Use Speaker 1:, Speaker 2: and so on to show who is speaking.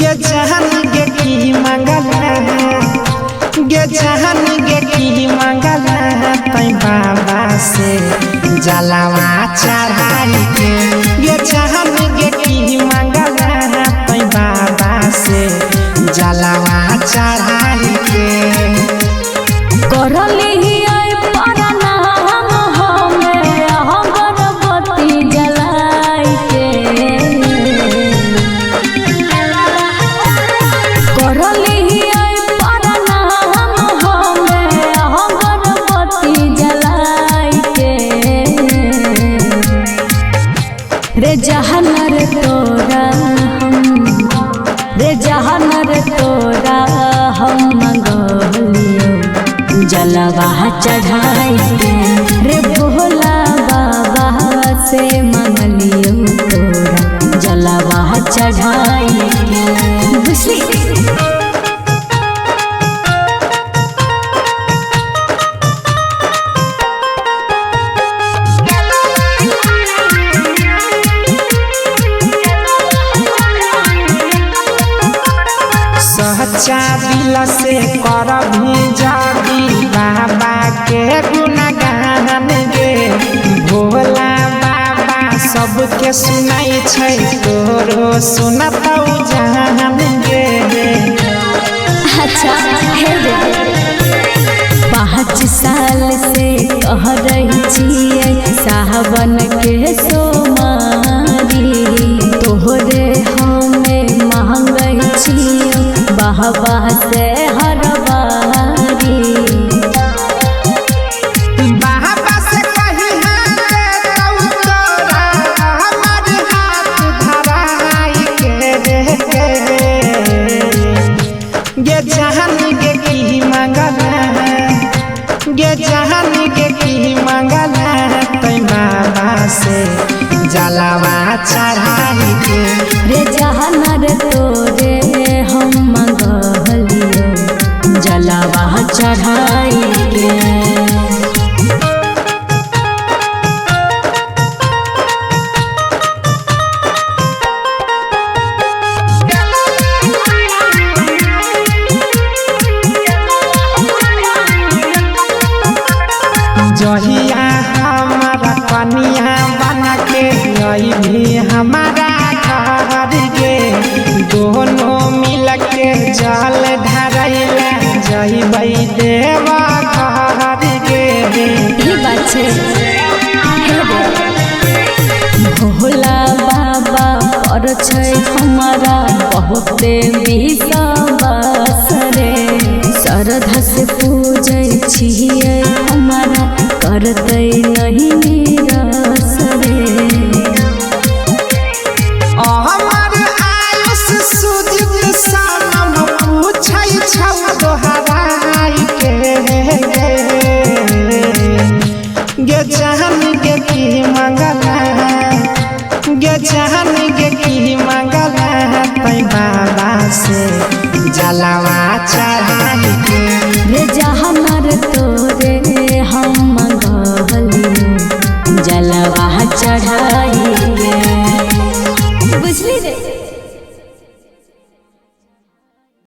Speaker 1: गे जहान गे की मंगला गे जहान गे की मंगला तै बाबा से जलावा चढ़ाई के गे जहान गे की मंगला तै बाबा से जलावा चढ़ाई के
Speaker 2: करली रे जहनर तोरा हम मंगलियो जलवा चढ़ाई के रे भोला बाबा से मंगलियो तोरा जलवा चढ़ाई के बुझली।
Speaker 1: सच्चा दिल से कर भी जागी बाबा के गुणगान गे भोला बाबा सबके सुनाई छै तोरो सुनतौ जहान गे।
Speaker 2: अच्छा 5 साल से कह रही छियै सावन के सोमारी तोहरे हमें मांगै छियै बाबा से हर बारी
Speaker 1: बाबा से कही तोरा हमर हाथ धराई के गे जहान गे की मंगला गे जहान गे की मंगला तै बाबा से जलावा चढ़ाई के
Speaker 2: रे जहानर तोरे हम मंगलियो जलावा चढ़ाई के।
Speaker 1: जहिया हमारा कनिया बना के आई भी हमारा घर के दोनों मिल के जल ढरैला जइबै देवा घर के
Speaker 2: बात है भोला बाबा पर छै हमारा बहुते विश्वास रे श्रद्धा से पूजै छियै